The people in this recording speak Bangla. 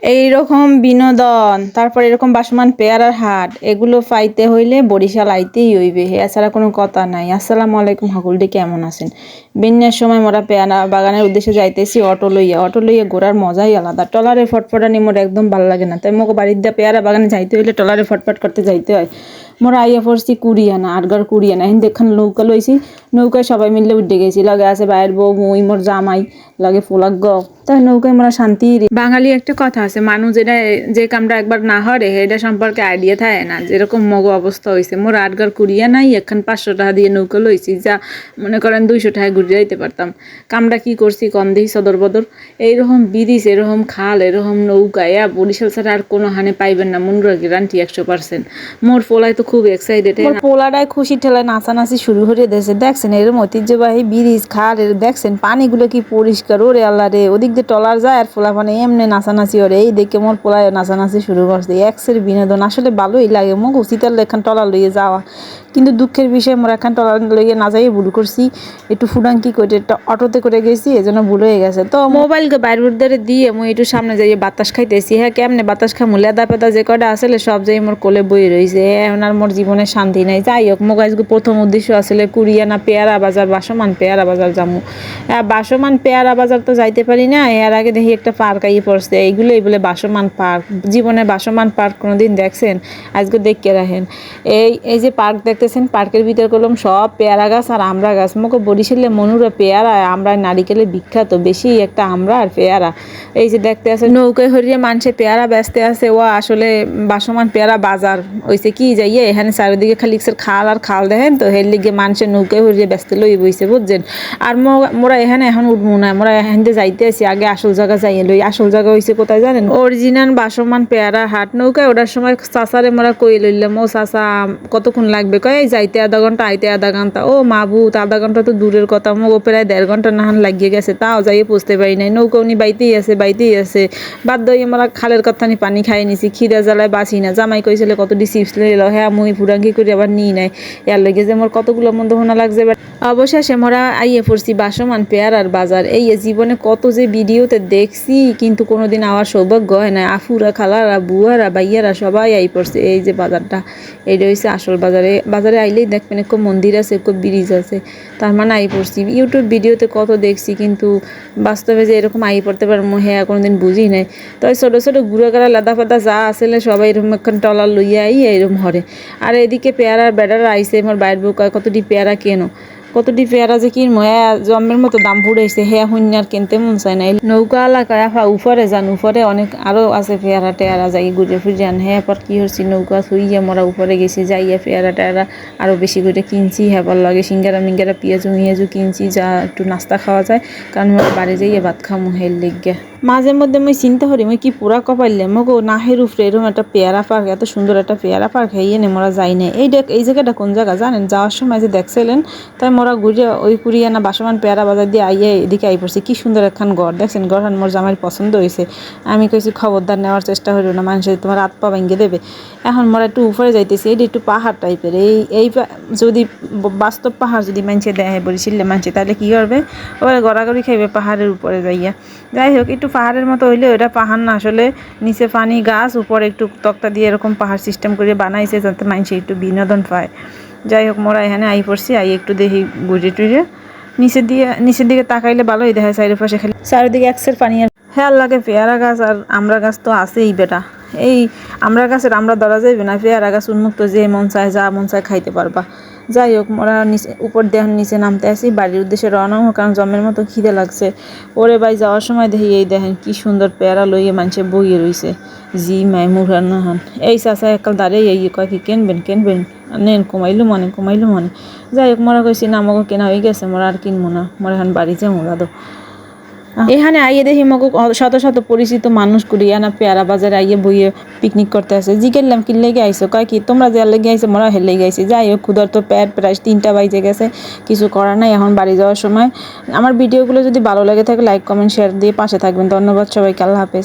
এইরকম বিনোদন, তারপর এরকম বাসমান পেয়ারার হাট, এগুলো পাইতে হইলে বরিশাল আইতেই হইবে, এছাড়া কোনো কথা নাই। আসসালামু আলাইকুম হাকুলটি, কেমন আছেন? বিন্যার সময় মোরা পেয়ারা বাগানের উদ্দেশ্যে যাইতেছি অটো লইয়া ঘোরার মজাই আলাদা। টলারে ফটফটানি মোর একদম ভাল লাগে না, তাই মোকে বাড়ির দিয়ে পেয়ারা বাগানে যাইতে হইলে টলারে ফটফট করতে যাইতে হয়। মোরা আইয়া পড়ছি কুড়িয়ানা, আটগার কুড়িয়ানা, এখন দেখখান নৌকা লইছি, নৌকায় সবাই মিললে উঠে গেছি। লগে আছে বাইরের বউ, মুই, মোর জামাই, লাগে ফোলাগ্গ, তাই নৌকায় মোরা শান্তি। বাঙালি একটা কথা আছে, মানুষ যেটা যে কামটা একবার না হরে এটা সম্পর্কে আইডিয়া থাকে না। যেরকম মগো অবস্থা হয়েছে, মোর আটগার কুড়িয়া নাই, এখন 500 টাকা দিয়ে নৌকা লইছি, যা মনে করেন 200 টাকায় ঘুরে যাইতে পারতাম। কামটা কি করছি কম দেখি সদর বদর। এইরকম ব্রিজ, এরকম খাল, এরকম নৌকা বরিশাল ছাড়া আর কোনো হানে পাইবেন না, মন গ্যারান্টি 100%। মোর পোলায় তো খুব এক্সাইটেড, মোর পোলাটায় খুশি ঠেলায় নাচানাচি শুরু করে দিয়েছে। দেখছেন এরকম ঐতিহ্যবাহী ব্রিজ খাল, দেখছেন পানিগুলো কি পরিষ্কার, ওরে আল্লাহ রে। ওদিক দিয়ে টলার যায় আর পোলা মানে এমনি নাচানাচি ওরে, এই দেখে মোর পোলায় নাচানাচি শুরু করছে। এক্সের বিনোদন আসলে ভালোই লাগে, মোক উচিত এখান টলার লইয়ে যাওয়া। কিন্তু দুঃখের বিষয় মোরা এখন টলার লইয়ে না যাই ভুল করছি, একটু ফুডাঙ্কি করে একটা অটোতে করে গেছি, এজন্য ভুল হয়ে গেছে। তো মোবাইলকে বাইর ধরে দিয়ে মুই একটু সামনে যাইয়ে বাতাস খাইতেছি। হ্যাঁ, কেমনে বাতাস খামু, লেদা পেদা যে কটা আসলে সব যাই মোর কোলে বই রয়েছে। এখন আর মোর জীবনে শান্তি নাই। যাই হোক, মোক আজকে প্রথম উদ্দেশ্য আসলে কুড়িয়ানা পেয়ারা বাজার, বাসমান পেয়ারা বাজার যামু। বাসমান পেয়ারা বাজার তো যাইতে পারি না, এর আগে দেখি একটা পার্ক আইয়ে পড়ছে, এইগুলোই বলে বাসমান পার্ক। জীবনে বাসমান পার্ক কোনোদিন দেখছেন? আজকে দেখকে রাখেন। এই যে পার্ক দেখতেছেন, পার্কের ভিতর করলাম সব পেয়ারা গাছ আর আমরা গাছ। মোকে বরিশালে মনুরা পেয়ারা আমরা নারিকেলে বিখ্যাত, বেশি একটা আমরা আর পেয়ারা। এই যে দেখতে আছে নৌকায় হরিয়ে মানুষে পেয়ারা বেচতে আছে, ও আসলে বাসমান পেয়ারা বাজার হইছে। কি যাইয়ে এখানে চারিদিকে খালি খাল আর খাল দেখেন তো, হের লিগে মানুষের নৌকায় হরিয়ে বেচতে লই বইছে, বুঝছেন? আর মোরা এখানে এখন উঠবো না, মোরা এখান দিয়ে যাইতে আছি, আগে আসল জায়গা যাইয়ে লই। আসল জায়গা হইছে কোথায় জানেন? অরিজিনাল বাসমান পেয়ারা হাট। নৌকায় ওঠার সময় চাচারে মোরা কই লইলাম, ও চাচা কতক্ষণ লাগবে? কয় যাইতে আধা ঘন্টা, আইতে আধা ঘন্টা। ও মাবুত, আধা ঘন্টা তো দূরের কথা, মগো প্রায় 1.5 ঘন্টা নাহান লাগিয়ে গেছে, তাও যাইয়ে পৌঁছতে পারি নাই। নৌকা উনি বাইতেই আছে। বাধ্য হয়ে আমরা খালের কথা নি পানি খাই নিছি, খিদা জ্বালায় বাঁচি না। জামাই কইছিল কতটি চিপস লইল, হ্যাঁ মুই ফুরাঙ্কি করে আবার নিই নাই। এর লেগে যে মোর কতগুলো মন্দ হোনা লাগছে। অবশেষে মোরা আইয়ে পড়ছি বাসমান পেয়ারার বাজার। এই জীবনে কত যে ভিডিওতে দেখছি, কিন্তু কোনোদিন আমার সৌভাগ্য হয় না। আফুরা, খালারা, বুয়ারা, বাইয়ারা সবাই আই পড়ছে। এই যে বাজারটা, এইটা হচ্ছে আসল বাজারে আইলেই দেখবেন একটু মন্দির আছে, একটু ব্রিজ আছে, তার মানে আই পড়ছি। ইউটিউব ভিডিওতে কত দেখছি, কিন্তু বাস্তবে যে এরকম আই পড়তে পারবো হ্যাঁ কোনোদিন বুঝি নাই। তবে ছোটো ছোটো গুঁড়ো গাড়া লাদা ফাদা যা আসলে সবাই এরকম এখন টলার লইয়া আই এরকম হরে। আর এদিকে পেয়ারার বেড়ারা আইসে, আমার বাইর বুক কতটি পেয়ারা কেনো, কতটি পেয়ারা যে কিনবো, হ্যাঁ জন্মের মতো দাম ফুড়াইছে। হ্যাঁ আর কিনতে মন চায় না। নৌকা এলাকায় উপরে যান, উপরে অনেক আরো আছে পেয়ারা টেয়ারা, যাই ঘুরে ফিরে যান। হ্যাঁ পর কি হচ্ছে, নৌকা থইয়া মরা উপরে গেছি, যাইয়া পেয়ারা টেয়ারা আরো বেশি করে কিনছি। হ্যাঁ পর লাগে সিঙ্গারা মিঙ্গারা পিঁয়াজু কিনছি, যা একটু নাস্তা খাওয়া যায়, কারণ মোরা বাড়ি যাইয়া ভাত খামো হেল লেগে। মাঝে মধ্যে মই চিন্তা করি, মই কি পুরা কপাইলে মগো নাহের উপরে এরকম একটা পেয়ারা পার্ক, এত সুন্দর একটা পেয়ারা পার্ক হাইয়ে নে মোরা যাই না। এই জায়গাটা কোন জায়গা জানেন? যাওয়ার সময় যে দেখছিলেন, তাই মোরা ঘুরে ওই কুড়িয়ানা বাসমান পেয়ারা বাজার দিয়ে আইয়ে এদিকে আই পড়ছি। কি সুন্দর একখান ঘর দেখছেন, ঘরখান মোর জামাইয়ের পছন্দ হয়েছে। আমি কইছি খবরদার নেওয়ার চেষ্টা করিও না, মানুষের তোমার হাত পা ভেঙে দেবে। এখন মোরা একটু উপরে যাইতেছি, এটা একটু পাহাড় টাইপের। এই যদি বাস্তব পাহাড় যদি মানুষে দেয় বরিশালে মানুষে, তাহলে কি করবে? ওরা গড়াগড়ি খাইবে পাহাড়ের উপরে যাইয়া। যাই হোক, একটু পাহাড়ের মতো হইলে ওটা পাহাড় না, আসলে নিচে পানি গাছ, উপরে একটু তক্তা দিয়ে এরকম পাহাড় সিস্টেম করে বানাইছে, যাতে মানুষে একটু বিনোদন পায়। যাই হোক, মোরা এখানে আই পড়ছি, আই একটু দেখি ঘুরে টুরে। নিচের দিকে তাকাইলে ভালোই দেখা, চারিপাশে খালি চারিদিকে একসের পানি। আর হ্যাঁ লাগে পেয়ারা গাছ আর আমরা গাছ তো আছেই বেটা। এই আমরা গাছের আমরা ধরা যাইবে না, পেয়ারা গাছ উন্মুক্ত, যে মন চায় যা মন চায় খাইতে পারবা। যাই হোক, মোরা উপর দেহ নিচে নামতে আসি, বাড়ির উদ্দেশ্যে রওনা হোক, কারণ জমের মতো খিদে লাগছে। ওরে ভাই, যাওয়ার সময় দেখি এই দেখেন কি সুন্দর পেয়ারা লইয়ে মানুষে বইয়ে রইছে। জি মাই মুরান এই চাষা একাল দাঁড়িয়ে এই কয় কি কিনবেন নেন, কমাইলো মনে। যাই হোক, মোরা কইছি না, আমাকে কেনা হয়ে গেছে, মোরা আর কিনবো না, মোরা এখন বাড়ি যাবো দাদু। এখানে আইয়ে দেখি মগো শত শত পরিচিত মানুষ কুড়িয়ানা পেয়ারা বাজারে আইয়ে বইয়ে পিকনিক করতে আসে। জিজ্ঞেলাম কি লেগে আইসো? কয় কি তোমরা যে লেগে আইসো, মোরা হেলে গেছি। যাই হোক, ক্ষুধার তো পেট প্রায় 3টা বাজে গেছে, কিছু করার নাই। এখন বাড়ি যাওয়ার সময় আমার ভিডিওগুলো যদি ভালো লাগে থাকে, লাইক কমেন্ট শেয়ার দিয়ে পাশে থাকবেন। ধন্যবাদ সবাইকে, আল্লাহ হাফেজ।